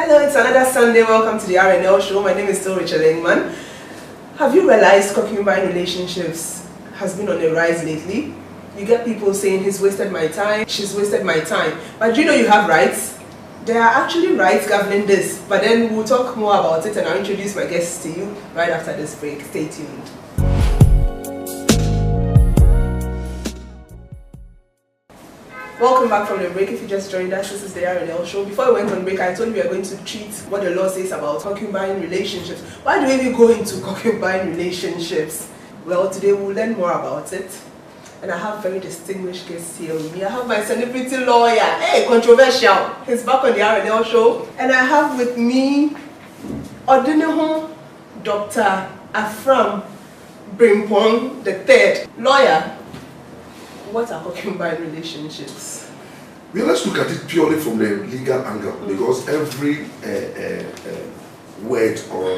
Hello, it's another Sunday. Welcome to the RNL show. My name is still Richard Engman. Have you realized concubine relationships has been on the rise lately? You get people saying he's wasted my time, she's wasted my time. But do you know you have rights? There are actually rights governing this. But then we'll talk more about it and I'll introduce my guests to you right after this break. Stay tuned. Welcome back from the break. If you just joined us, this is the RNL show. Before we went on break, I told you we are going to treat what the law says about concubine relationships. Why do we even go into concubine relationships? Well, today we'll learn more about it. And I have very distinguished guests here with me. I have my celebrity lawyer, hey, controversial. He's back on the RNL show. And I have with me Odineho Dr. Afram Brimpong III, lawyer. What are concubine relationships? Well, let's look at it purely from the legal angle, because every word, or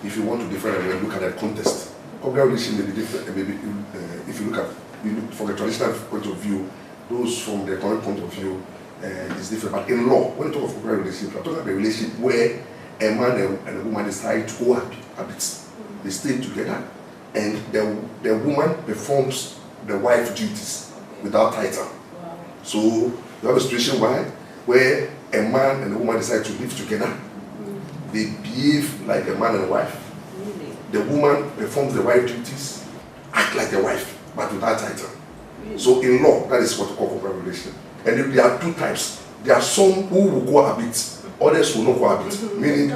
if you want to define it, look at the context. Concubine relation may be different. Maybe if you look from the traditional point of view, those from the current point of view is different. But in law, when you talk of concubine relationship, we're talking about a relationship where a man and a woman decide to cohabit. They stay together, and the woman performs the wife duties without title. Wow. So you have a situation where a man and a woman decide to live together. They behave like a man and a wife. Really? The woman performs the wife duties, act like a wife, but without title. Really? So in law, that is what we call concubine relation. And there are two types. There are some who will cohabit, others will not cohabit. Meaning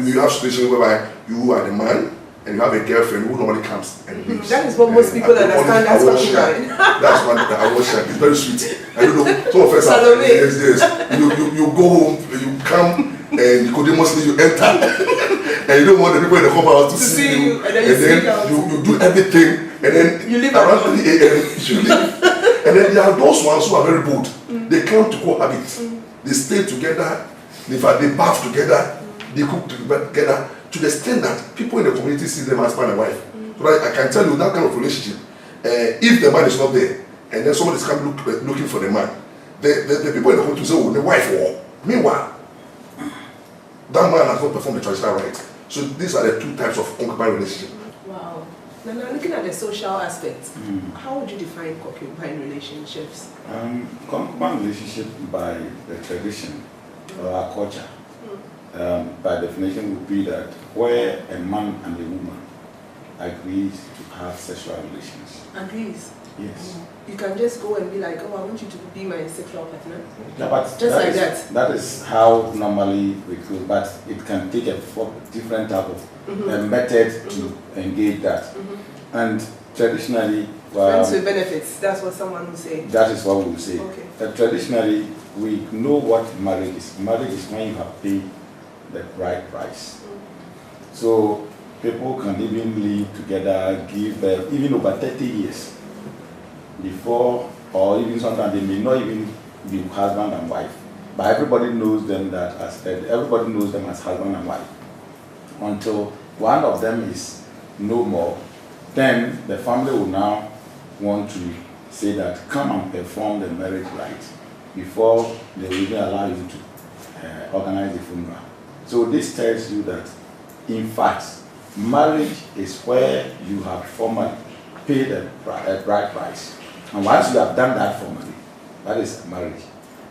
you have situations whereby you are the man and you have a girlfriend who normally comes and lives. That is what most people understand as concubine. That's one that I watch. It's very sweet. I don't know. Some of us are, Salome. yes. You go home, you come, and Nicodemusly you enter, and you don't want the people in the compound to see you. And then you do everything, and then you leave around 3 a.m. you leave. And then there are those ones who are very bold. They come to cohabit. They stay together. In fact, they bath together. They cook together. To the extent that people in the community see them as man and wife. So I can tell you that kind of relationship, if the man is not there, and then somebody is coming looking for the man, the people in the community say, oh, the wife war. Meanwhile, that man has not performed the traditional rites. So these are the two types of concubine relationship. Wow. Now looking at the social aspect, how would you define concubine relationships? Concubine relationship by the tradition or our culture, by definition, would be that where a man and a woman agrees to have sexual relations. Agrees? Yes. You can just go and be like, oh, I want you to be my sexual partner. Yeah, but just like that. That is how normally we do, but it can take a different type of method to engage that. And traditionally, friends with benefits, that's what someone will say. That is what we will say. Okay. Traditionally, we know what marriage is. Marriage is when you have paid the right price. So people can even live together, give birth, even over 30 years before, or even sometimes they may not even be husband and wife. But everybody knows them as husband and wife. Until one of them is no more, then the family will now want to say that come and perform the marriage rite before they will even allow you to organize the funeral. So this tells you that, in fact, marriage is where you have formally paid a bride price. And once you have done that formally, that is marriage.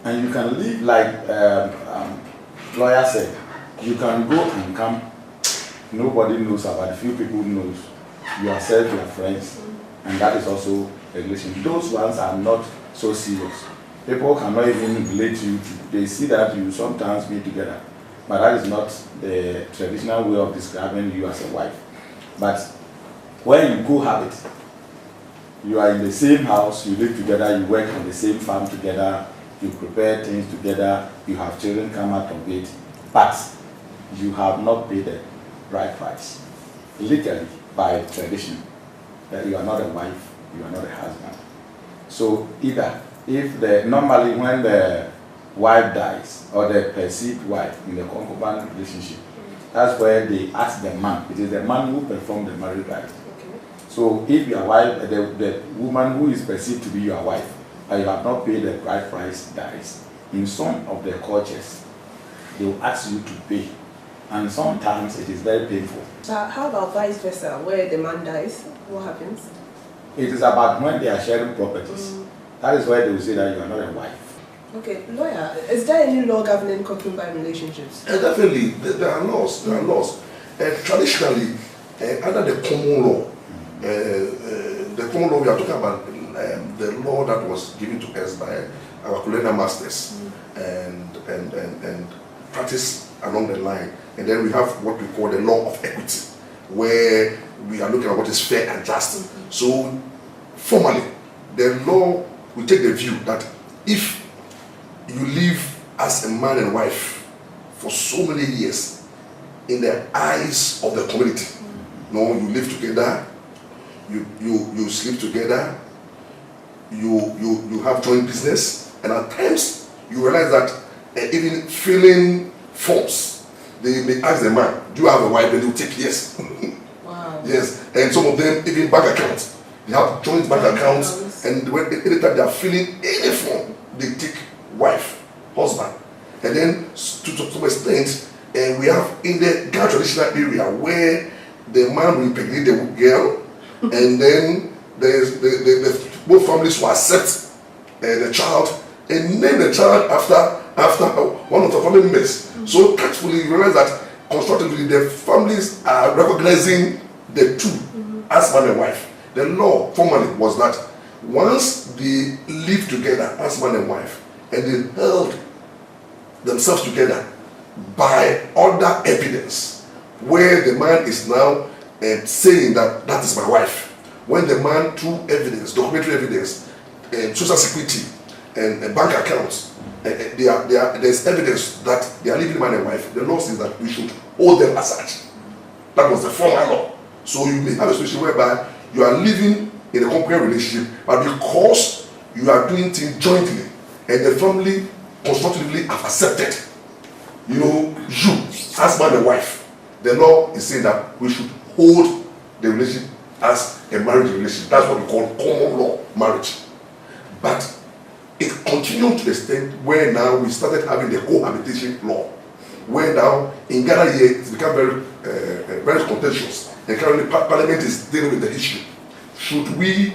And you can live like lawyer said, you can go and come, nobody knows about it, few people knows, yourself, your friends, and that is also a relation. Those ones are not so serious. People cannot even relate to you. They see that you sometimes be together. But that is not the traditional way of describing you as a wife. But when you cohabit, you are in the same house, you live together, you work on the same farm together, you prepare things together, you have children come out of it, but you have not paid the bride price. Legally, by tradition, that you are not a wife, you are not a husband. So either, normally when the wife dies, or the perceived wife in the concubine relationship, that's where they ask the man. It is the man who performed the marriage rite. Okay. So if your wife, the woman who is perceived to be your wife, and you have not paid the bride price dies, in some of the cultures, they will ask you to pay. And sometimes it is very painful. So how about vice versa, where the man dies? What happens? It is about when they are sharing properties. That is why they will say that you are not a wife. Okay, lawyer, is there any law governing concubine relationships? Definitely, there are laws. There are laws. Traditionally, under the common law, we are talking about the law that was given to us by our colonial masters and practiced along the line. And then we have what we call the law of equity, where we are looking at what is fair and just. So, formally, the law will take the view that if you live as a man and wife for so many years in the eyes of the community, you live together, you sleep together, you have joint business, and at times you realize that even filling forms, they may ask the man, do you have a wife? And he'll take yes. Wow. Yes, and some of them even bank accounts. They have joint bank accounts, and when anytime they are filling any form, they take wife, husband. And then to some extent, we have in the Ghana traditional area where the man will impregnate the girl, and then there's both families will accept the child and name the child after one of the family members. So tactfully you realize that constructively the families are recognizing the two as man and wife. The law formally was that once they live together as man and wife and they held themselves together by other evidence, where the man is now saying that is my wife, when the man through evidence, documentary evidence, social security and bank accounts, there's evidence that they are living man and wife, the law says that we should hold them as such. That was the formal law. So you may have a situation whereby you are living in a concurrent relationship, but because you are doing things jointly and the family constructively have accepted, you as man and wife, the law is saying that we should hold the relationship as a marriage relationship. That's what we call common law marriage. But it continued to the extent where now we started having the cohabitation law, where now in Ghana here it's become very contentious, and currently Parliament is dealing with the issue. Should we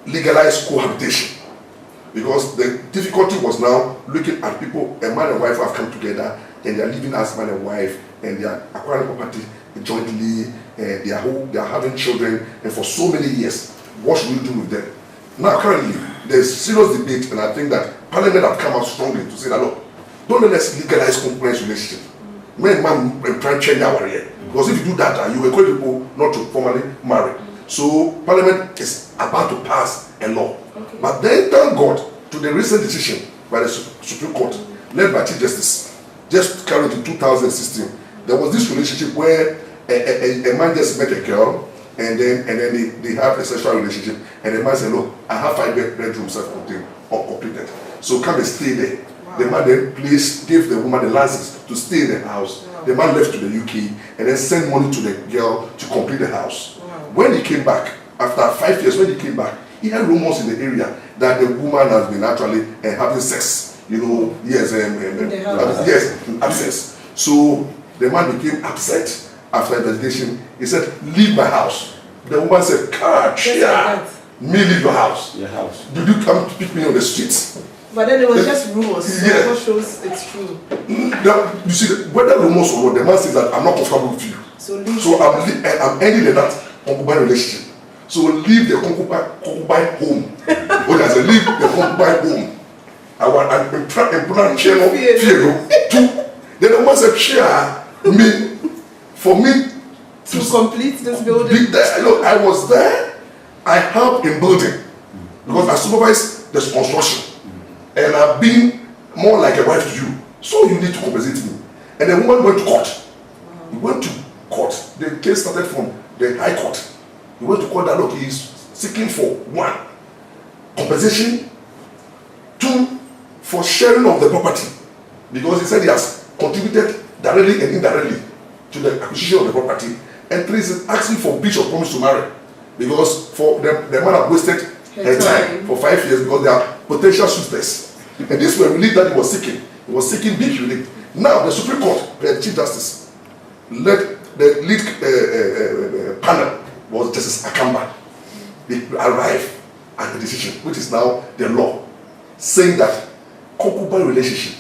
legalize cohabitation? Because the difficulty was now looking at people, a man and wife have come together and they are living as man and wife and they are acquiring property jointly and they are having children, and for so many years, what should we do with them? Now currently, there's serious debate, and I think that Parliament have come out strongly to say that, look, don't let us legalize concurrent relationship. Man, because if you do that, you encourage people not to formally marry. So Parliament is about to pass a law. Okay. But then, thank God, to the recent decision by the Supreme Court, led by Chief Justice, just carried in 2016, there was this relationship where a man just met a girl, and then they have a sexual relationship, and the man said, look, I have 5 bedrooms self-contained or completed, so come and stay there. Wow. The man then gave the woman the license to stay in the house. Wow. The man left to the UK and then sent money to the girl to complete the house. Wow. When he came back, after 5 years, when he came back, he had rumors in the area that the woman has been actually having sex, yes, abscess. So the man became upset after investigation. He said, leave my house. The woman said, me leave your house. Your house. Did you come to pick me on the streets? But then it was just rumors. Yeah. What shows it's true? Now, you see, whether rumors or what, the man says that I'm not comfortable with you. So I'm ending that concubine relationship. So leave the concubine home. When I say leave the concubine home, I want an implant channel fear. Then the woman said, for me to complete this building. I was there. I helped in building because I supervised the construction, and I've been more like a wife to you. So you need to compensate me. And the woman went to court. He went to court. The case started from the High Court. He went to court that look, he is seeking for 1, compensation, 2, for sharing of the property, because he said he has contributed directly and indirectly to the acquisition of the property, and 3 is asking for breach of promise to marry, because for the man had wasted her time for 5 years because they are potential suitors. And this were relief that he was seeking. He was seeking big relief. Now the Supreme Court, the Chief Justice, the lead panel was Justice Akamba. They arrived at the decision, which is now the law, saying that concubine relationship,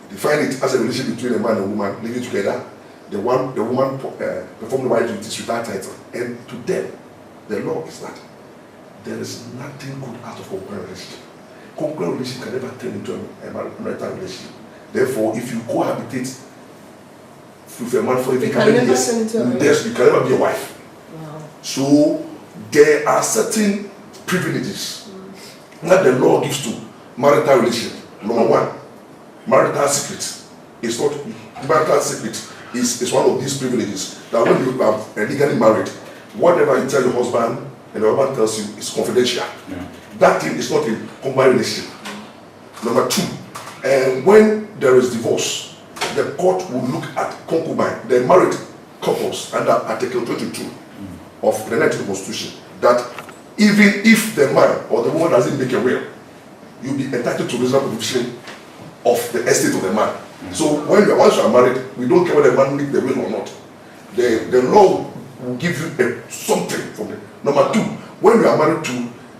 define it as a relationship between a man and a woman living together. The woman perform the wife duties without title, and to them, the law is that there is nothing good out of concubine relationship. Concubine relationship can never turn into a marital relationship. Therefore, if you cohabitate with a man for even 100 years, you can never be a wife. Wow. So there are certain privileges that the law gives to marital relationship. Number one, marital secret is not marital secret is one of these privileges that when you are legally married, whatever you tell your husband and the husband tells you is confidential. Yeah. That thing is not a combined relationship. Number two, when there is divorce, the court will look at concubine, the married couples under Article 22 of the 19th Constitution, that even if the man or the woman doesn't make a will, you'll be entitled to reasonable provision of the estate of the man. So once you are married, we don't care whether the man make the will or not. The law will give you something from it. Number two, when you are married to,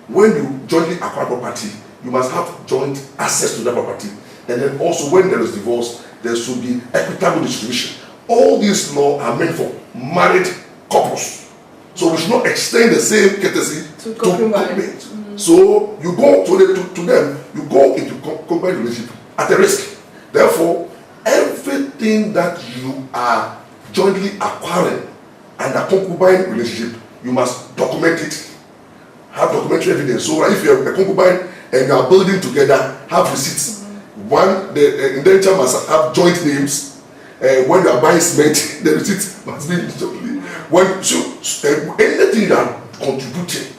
when you jointly acquire property, you must have joint access to that property. And then also when there is divorce, there should be equitable distribution. All these laws are meant for married couples. So we should not extend the same courtesy to concubines. So you go to them, you go into concubine relationship at a risk. Therefore, everything that you are jointly acquiring under concubine relationship, you must document it, have documentary evidence. So if you are a concubine and you are building together, have receipts. One, the indenture must have joint names. When you are buying cement, the receipt must be jointly. Anything you are contributing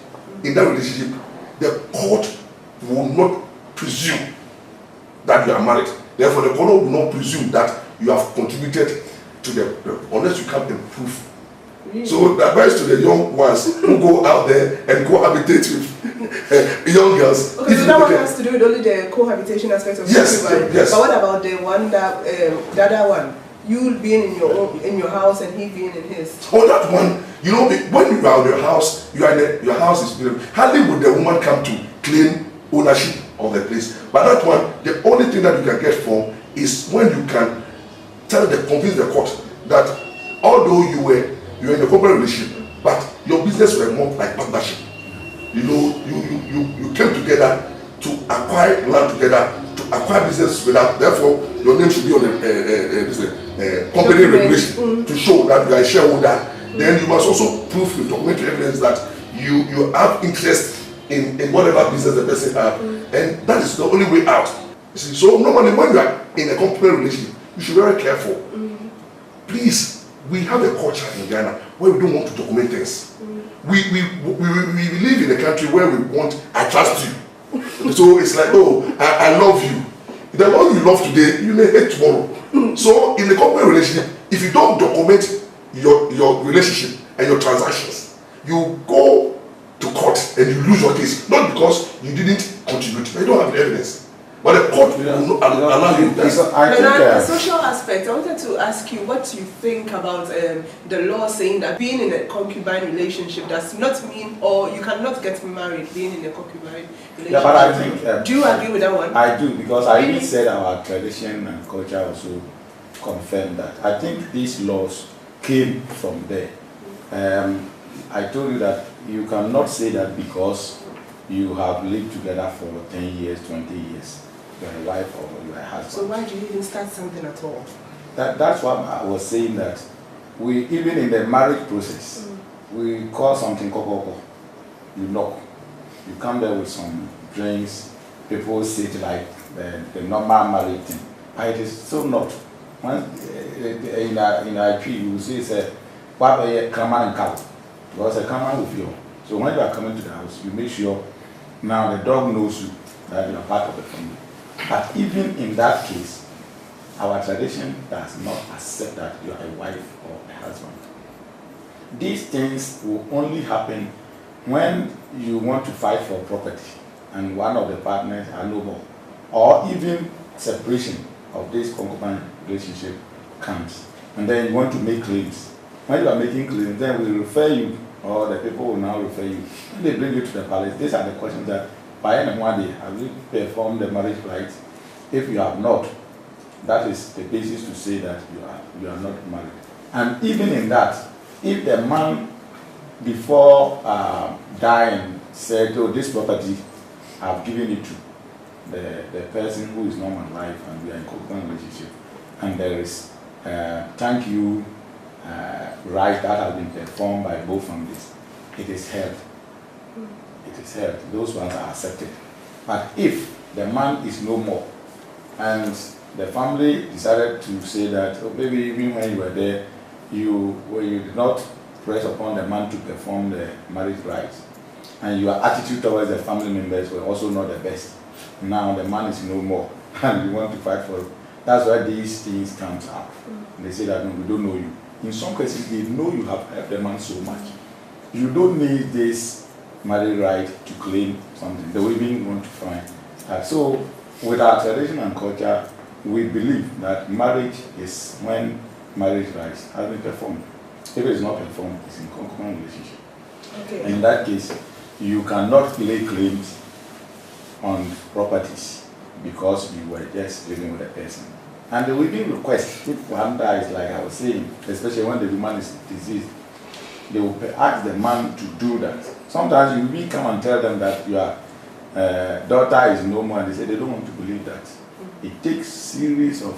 in that relationship, the court will not presume that you are married. Therefore, the court will not presume that you have contributed to the unless you can prove. Really? So the advice to the young ones who go out there and cohabitate with young girls. Okay, so that one has to do with only the cohabitation aspect of concubine. Yes. But what about the one that the other one? You being in your house and he being in his. Oh, that one. You know, when you are in your house, your house is built. Hardly would the woman come to claim ownership of the place. But that one, the only thing that you can get from is when you can convince the court that although you were in a corporate relationship, but your business were more like partnership. You know, you came together to acquire land together, to acquire business without. Therefore, your name should be on the company regulation to show that you are a shareholder. Then you must also prove with documentary evidence that you have interest in whatever business the person has, and that is the only way out. You see, so normally when you are in a company relationship, you should be very careful. Please, we have a culture in Ghana where we don't want to document things. We live in a country where we want, I trust you. So it's like, oh, I love you. The one you love today, you may hate tomorrow. So in the company relationship, if you don't document your relationship and your transactions, you go to court and you lose your case, not because you didn't contribute, but you don't have the evidence. But the court will not allow you that. The social aspect, I wanted to ask you what you think about the law saying that being in a concubine relationship does not mean, or you cannot get married being in a concubine relationship. Yeah, but I think. Do you agree with that one? I do, because I even said our tradition and culture also confirm that. I think these laws came from there. I told you that you cannot say that because you have lived together for 10 years, 20 years. You're a wife or you're a husband. So why do you even start something at all? That's what I was saying, that we, even in the marriage process, we call something kokoko. You knock. You come there with some drinks, people sit like the normal marriage thing. But it is so not. In IP, you will say, what are you coming and cow? Because a common with you. So when you are coming to the house, you make sure now the dog knows you, that you are part of the family. But even in that case, our tradition does not accept that you are a wife or a husband. These things will only happen when you want to fight for property and one of the partners are noble, or even separation. of this concubine relationship comes, and then you want to make claims. When you are making claims, then we will refer you, or the people will now refer you. When they bring you to the palace, these are the questions that, by any one day, have you performed the marriage rites? If you have not, that is the basis to say that you are not married. And even in that, if the man before dying said, oh, this property, I've given it to the person who is not my wife and we are in concubine relationship, and there is thank you right that has been performed by both families, it is held. It is held. Those ones are accepted. But if the man is no more and the family decided to say that, oh, maybe even when you were there, you did not press upon the man to perform the marriage rites, and your attitude towards the family members were also not the best. Now the man is no more, and you want to fight for it. That's why these things comes up. And they say that, no, we don't know you. In some cases, they know you have helped the man so much. You don't need this marriage right to claim something. They will even want to find. So, with our tradition and culture, we believe that marriage is when marriage rites have been performed. If it is not performed, it's in concubine relationship. Okay. In that case, you cannot lay claims on properties because you were just living with a person. And they will even request, if one dies, like I was saying, especially when the woman is diseased, they will ask the man to do that. Sometimes you will come and tell them that your daughter is no more, and they say they don't want to believe that. It takes series of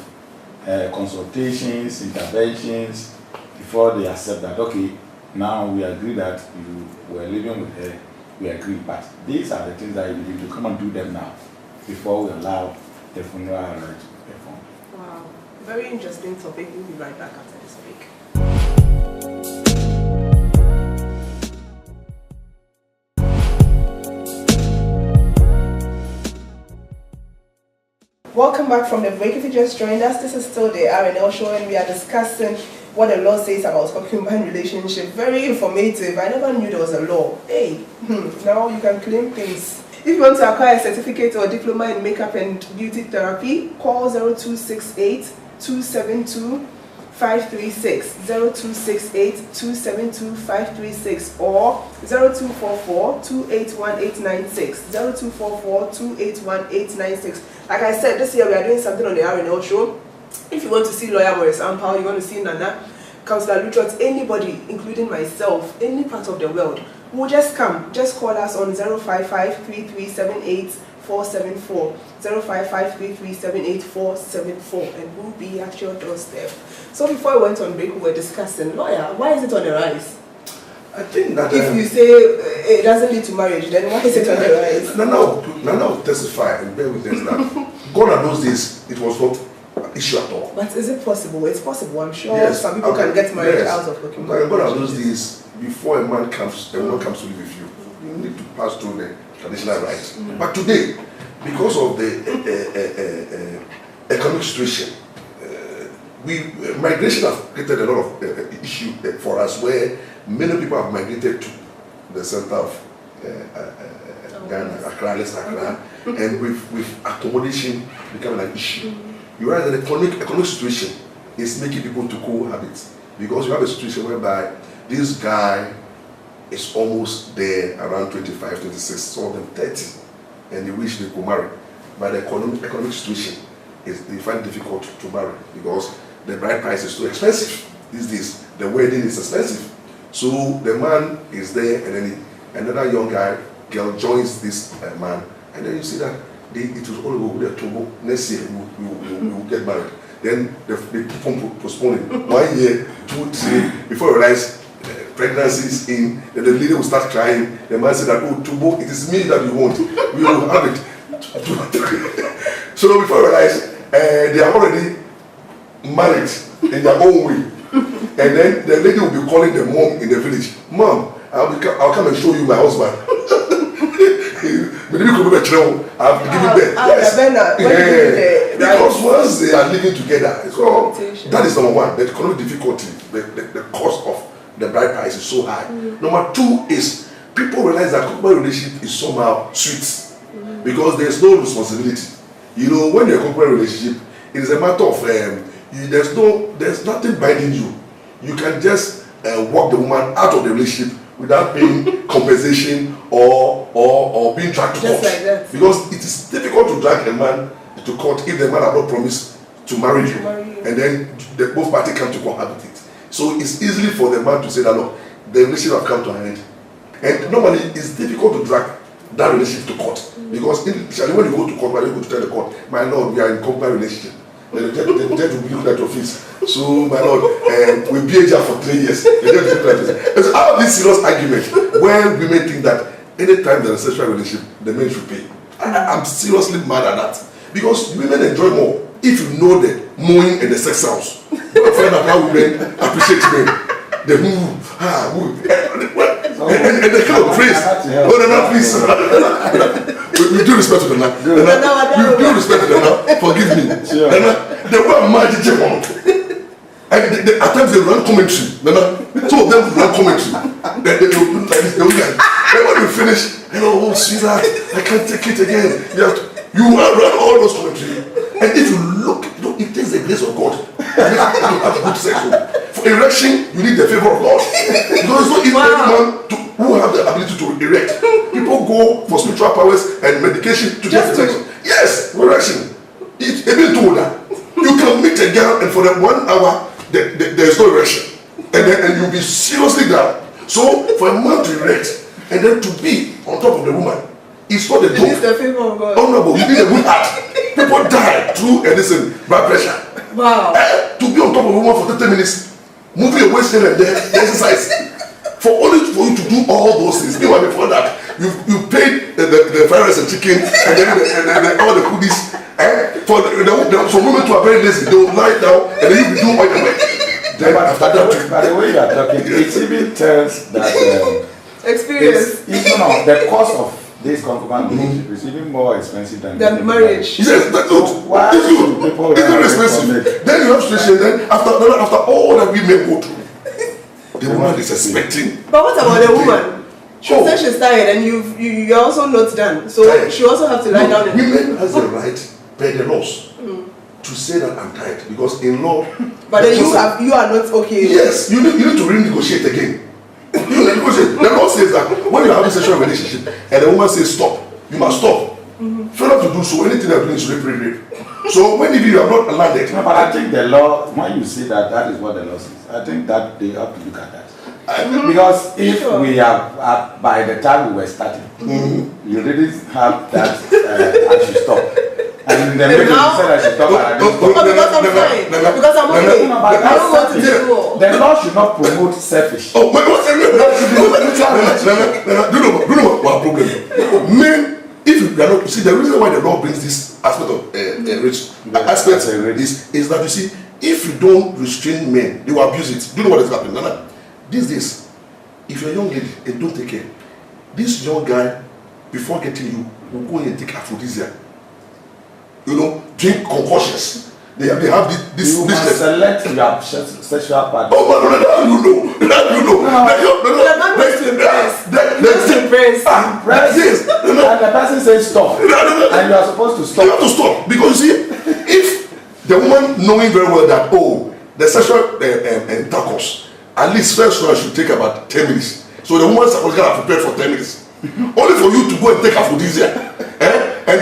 consultations, interventions, before they accept that, okay, now we agree that you were living with her, we agree, but these are the things that you need to come and do them now, before we allow the funeral rite to perform. Wow, very interesting topic. We'll be right back after this break. Welcome back from the break. If you just joined us, this is still the RNL show, and we are discussing what the law says about concubine relationship. Very informative. I never knew there was a law. Hey, now you can claim things. If you want to acquire a certificate or diploma in makeup and beauty therapy, call 0268 272 536, 0268 272 536, or 0244 281 896, 0244 281 896. Like I said, this year we are doing something on the RNL show. If you want to see lawyer Maurice Ampao, you want to see Nana, Councillor Lutrot, anybody, including myself, any part of the world, we'll just come. Just call us on 055 3378 474, 055 3378 474, and we'll be at your doorstep. So before we went on break, we were discussing, lawyer, why is it on the rise? I think that if you say it doesn't lead to marriage, then why is it on the rise? Nana will testify and bear with us that gone are those days, it was not an issue at all. But is it possible? It's possible. I'm sure some people can get married out of looking. Gone are those days, before a man comes, a woman comes to live with you, you need to pass through the traditional rites. But today, because of the economic situation, migration has created a lot of issue for us, where many people have migrated to the center of Ghana, Accra, and with accommodation becoming an issue. You realize that the economic situation is making people to cohabit, because you have a situation whereby this guy is almost there around 25, 26, some of them 30, and they wish they could marry. But the economic situation is, they find it difficult to marry because the bride price is too expensive these days. The wedding is expensive. So the man is there, and then another young girl joins this man, and then you see that it was all over the Togo. Next year we will get married. Then they keep on postponing 1 year, 2, 3, before you realize pregnancy is in. Then the lady will start crying. The man said that, oh, Togo, it is me that you want. We will have it. So before you realize, they are already married in their own way. And then the lady will be calling the mom in the village. Mom, I'll come and show you my husband. I've given birth. Yes. Because once they are living together, so that is number one. The economic difficulty, the cost of the bride price is so high. Number two is people realize that concubine relationship is somehow sweet because there is no responsibility. You know, when you're in a concubine relationship, It is a matter of there's nothing binding you. You can just walk the woman out of the relationship without paying compensation or being dragged to court. Just like that. Because it is difficult to drag a man to court if the man has not promised to marry you, and then both parties come to cohabitate. So it's easily for the man to say that, look, the relationship have come to an end. And normally it's difficult to drag that relationship to court. Because initially when you go to court, when you go to tell the court, my lord, we are in concubine relationship. Then the judge will be looking at your face. So, my lord, we'll be here for 3 years. The judge will look at this. It's out of this serious argument where women think that anytime there's a sexual relationship, the men should pay. I'm seriously mad at that. Because women enjoy more if you know the mowing and the sex sounds. You find out how women appreciate men. The move, and the kind of praise. Oh, no, please. We do respect to the man. We do respect to the man. Forgive me. They were magic on. And at times they run commentary. Some of them run commentary. They will like this. They will like, when we finish, oh, sweetheart, I can't take it again. You run all those commentary. And if you look, it takes the grace of God. And you have good sex. For erection, you need the favor of God. Because it's not even anyone who have the ability to erect. People go for spiritual powers and medication to get erection. Yes, erection. It's even told that you can meet a girl and for that 1 hour there is no erection, and you'll be seriously down. So for a man to erect and then to be on top of the woman, it's not a joke. It is the favor of God. Honorable, you need a good heart. People die through blood pressure. Wow. To be on top of a woman for 30 minutes, moving your waist here and there, exercise. For you to do all those things. Meanwhile, before that, you paid the fried rice and chicken and then all the goodies. For women to are very lazy, they will lie down and then you do all the work. Then after that, by the way you are talking, it even tells that experience. The cost of this concubine relationship is even more expensive than Yes, marriage. that's good. It's good. It's very expensive. Then you have situation. Then after all that we may go through, the woman is expecting. But what about the woman? She said she's tired, and you're also not done. So tired. She also have to lie down. Women has the right, by the laws, to say that I'm tired, because in law. But then you are not okay. Yes, you need to renegotiate again. You negotiate. The law says that when you have a sexual relationship and the woman says stop, you must stop. Failure to do so, anything you're doing is rape. So when you have not landed. No, but I think the law, when you see that is what the law says. I think that they have to look at that. Because if we have, by the time we were starting, you didn't have that I should stop. And then when you said I should stop, I don't stop. Because I'm okay. I don't want to do. The law should not promote selfish. Oh, wait, what's the problem? Men, if you are not, see, the reason why the law brings this aspect of is that you see, if you don't restrain men, they will abuse it. Do you know what is happening? Nana, these days, if you're a young lady and don't take care, this young guy, before getting you, will go and take aphrodisiac. Drink concoctions. They have this. You must select your sexual partner. Oh, but how you know? Yes. And the person says stop. And you are supposed to stop. You have to stop. Because you see, if the woman knowing very well that, the sexual intercourse, at least first one should take about 10 minutes. So the woman is supposed to have prepared for 10 minutes. Only for you to go and take aphrodisiac. And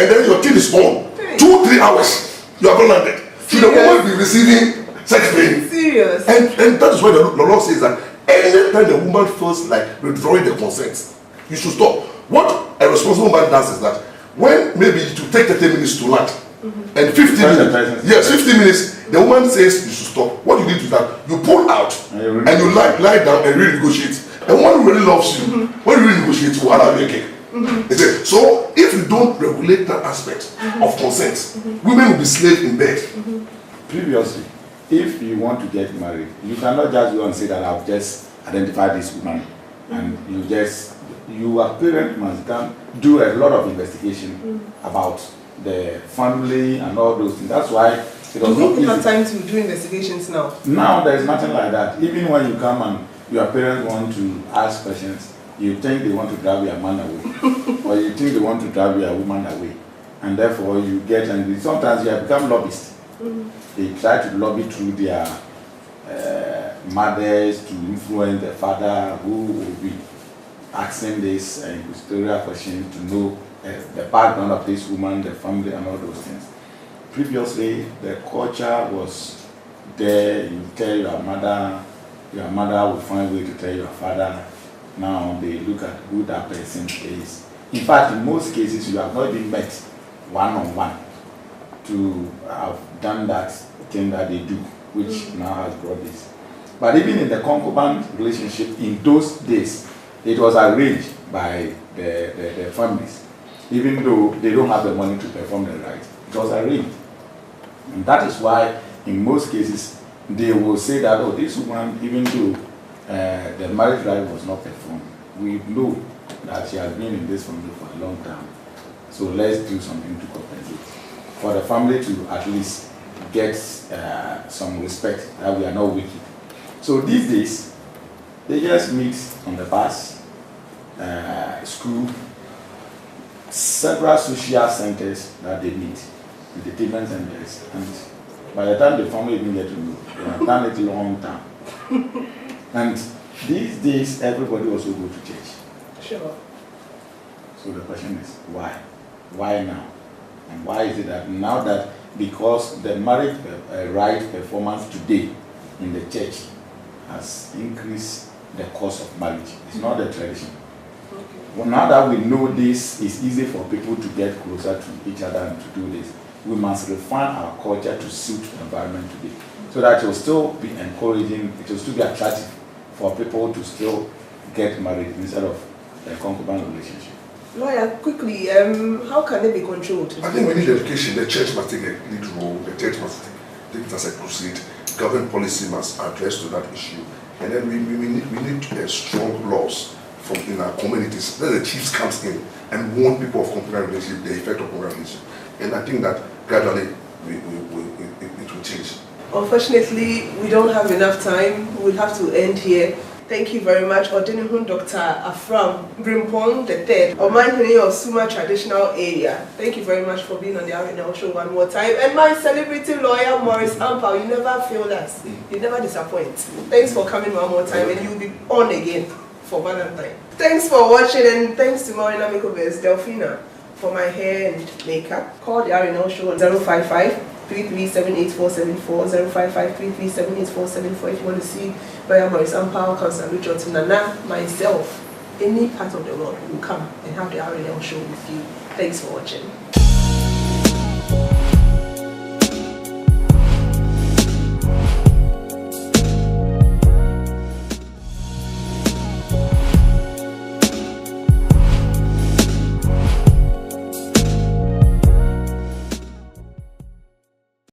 then your kid is born. 2-3 hours. You have not landed. So the woman will be receiving sex pain. Serious. And that is why the law says that any time the woman feels like withdrawing the consent, you should stop. What a responsible man does is that when maybe to take 30 minutes to land, and 15 minutes, yes, 15 minutes, the woman says you should stop. What you need to do is that you pull out and you lie down and renegotiate. And one who really loves you, when you renegotiate, you will allow you again. So if you don't regulate that aspect of consent, women will be slaves in bed. Previously, if you want to get married, you cannot just go and say that I've just identified this woman and your parent must come do a lot of investigation about the family and all those things. That's why it was not easy. Have time to do investigations now. Now there is nothing like that. Even when you come and your parents want to ask questions, you think they want to drive your man away, or you think they want to drive your woman away, and therefore you get angry. Sometimes you have become lobbyists. They try to lobby through their mothers to influence the father, who will be asking this inquisitorial question to know the background of this woman, the family, and all those things. Previously, the culture was there. You tell your mother will find a way to tell your father. Now they look at who that person is. In fact, in most cases, you have not even met one-on-one to have done that thing that they do, which now has brought this. But even in the concubine relationship, in those days, it was arranged by the families, even though they don't have the money to perform the rites. It was arranged. And that is why, in most cases, they will say that, oh, this woman, even though the marriage rite was not performed, we know that she has been in this family for a long time. So let's do something to compensate. For the family to at least get some respect that we are not wicked. So these days, they just meet on the bus, school, several social centers that they meet, entertainment centers, and by the time the family even get to know, they have done it a long time. And these days, everybody also go to church. Sure. So the question is, why? Why now? And why is it that now that, because the marriage rite performance today in the church has increased the cost of marriage. It's not the tradition. Okay. Well, now that we know this is easy for people to get closer to each other and to do this, we must refine our culture to suit the environment today. So that it will still be encouraging, it will still be attractive for people to still get married instead of a concubine relationship. Lawyer, quickly, how can it be controlled? I think we need education. The church must take a lead role. The church must take it as a crusade. Government policy must address to that issue. And then we need strong laws from in our communities. Then the chiefs comes in and warn people of concubine relationship, the effect of concubine relationship. And I think that gradually it will change. Unfortunately, we don't have enough time. We'll have to end here. Thank you very much, Odinihun Dr. Afram Brimpong III, Omanhene of Suma Traditional Area. Thank you very much for being on the RNL show one more time. And my celebrity lawyer, Maurice Ampao, you never fail us. You never disappoint. Thanks for coming one more time, and you'll be on again for Valentine. Thanks for watching, and thanks to Marina Makeovers Delphina for my hair and makeup. Call the RNL show on 055 3378474, 055 3378474 if you want to see Lawyer Maurice Ampao, Councillor Richard Nana, myself, any part of the world will come and have the RNL show with you. Thanks for watching.